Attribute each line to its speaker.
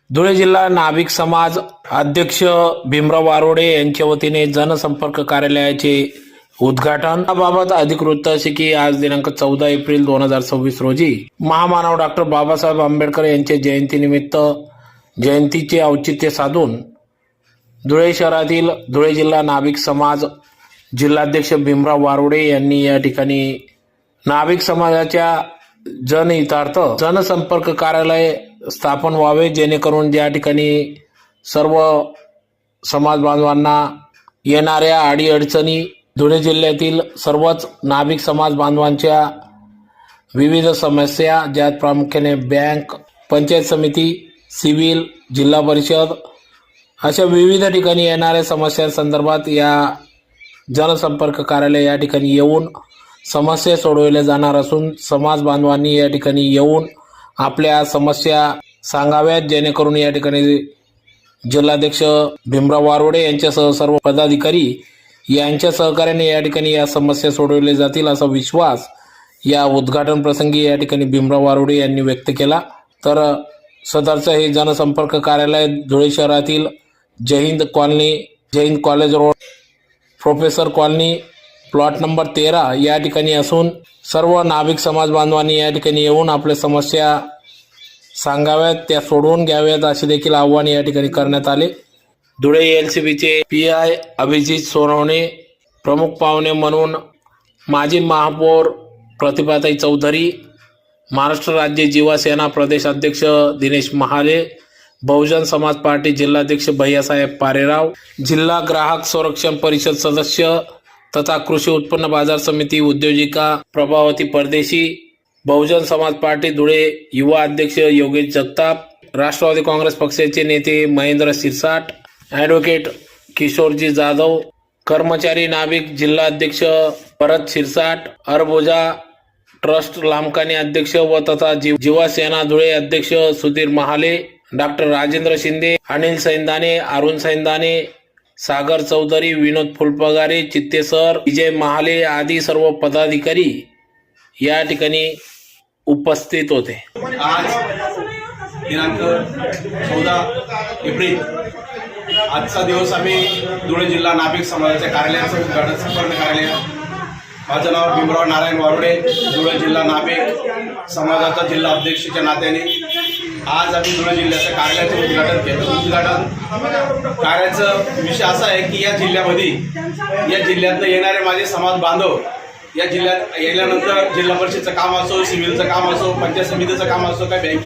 Speaker 1: धुळे जिल्हा नाभिक समाज अध्यक्ष भीमराव वारोडे यांच्या वतीने जनसंपर्क कार्यालयाचे उद्घाटन। याबाबत अधिक वृत्त असे की आज दिनांक 14 एप्रिल 2026 रोजी महामानव डॉक्टर बाबासाहेब आंबेडकर यांच्या जयंतीनिमित्त जयंतीचे औचित्य साधून धुळे शहरातील धुळे जिल्हा नाभिक समाज जिल्हाध्यक्ष भीमराव वारोडे यांनी या ठिकाणी नाभिक समाजाच्या जनहितार्थ जनसंपर्क कार्यालय स्थापन व्हावे, जेणेकरून ज्या ठिकाणी सर्व समाज बांधवांना येणाऱ्या अडीअडचणी धुळे जिल्ह्यातील सर्वच नाभिक समाज बांधवांच्या विविध समस्या, ज्यात प्रामुख्याने बँक, पंचायत समिती, सिव्हिल, जिल्हा परिषद अशा विविध ठिकाणी येणाऱ्या समस्यांसंदर्भात या जनसंपर्क कार्यालय या ठिकाणी येऊन समस्या सोडवल्या जाणार असून समाज बांधवांनी या ठिकाणी येऊन आपल्या समस्या सांगाव्यात, जेणेकरून या ठिकाणी जिल्हाध्यक्ष भीमराव वारोडे यांच्यासह सर्व पदाधिकारी यांच्या सहकार्याने या ठिकाणी या समस्या सोडवल्या जातील असा विश्वास या उद्घाटन प्रसंगी या ठिकाणी भीमराव वारोडे यांनी व्यक्त केला। तर सदरचं हे जनसंपर्क कार्यालय धुळे शहरातील Jaihind colony, Jaihind college road, professor colony, plot number 13 या ठिकाणी असून सर्व नाभिक समाज बांधवांनी या ठिकाणी येऊन आपल्या समस्या सांगाव्यात, त्या सोडवून घ्याव्यात असे देखील आव्हान या ठिकाणी करण्यात आले। धुळे एलसीबीचे पीआय अभिजित सोनवणे, प्रमुख पाहुणे म्हणून माजी महापौर प्रतिभाताई चौधरी, महाराष्ट्र राज्य जीवा सेना प्रदेश अध्यक्ष दिनेश महाले, बहुजन समाज पार्टी जिल्हाध्यक्ष भैयासाहेब पारेराव, जिल्हा ग्राहक संरक्षण परिषद सदस्य तथा कृषी उत्पन्न बाजार समिती उद्योजिका प्रभावती परदेशी, बहुजन समाज पार्टी धुळे युवा अध्यक्ष योगेश जगताप, राष्ट्रवादी काँग्रेस पक्षाचे नेते महेंद्र सिरसाट, ॲडव्होकेट किशोरजी जाधव, कर्मचारी नाभिक जिल्हा अध्यक्ष भरत सिरसाट, अरबोजा ट्रस्ट लामकानी अध्यक्ष व तथा जीवा सेना धुळे अध्यक्ष सुधीर महाले, डॉक्टर राजेंद्र शिंदे, अनिल सैंदाने, अरुण सैंदाने, सागर चौधरी, विनोद फुलपगारे, चित्तेसर, विजय महाले आदी सर्व पदाधिकारी या ठिकाणी उपस्थित होते।
Speaker 2: आज दिनांक 14 एप्रिल आजचा दिवस आम्ही धुळे जिल्हा नाभिक समाजाच्या कार्यालयाचं उद्घाटन संपर्क कार्यालय। माझं नाव भीमराव नारायण वारोडे, धुळे जिल्हा नाभिक समाजाचा जिल्हा अध्यक्षाच्या नात्याने आज आम्ही धुळे जिल्ह्याच्या कार्यालयाचं उद्घाटन केलं। उद्घाटन कार्याचा विषय असा आहे की या जिल्ह्यामध्ये या जिल्ह्यातनं येणारे माझे समाज बांधव या जिल्ह्यात येल्यानंतर जिल्हा परिषदचं काम असो, सिव्हिलचं काम असो, पंचायत समितीचं काम असो, काय बँक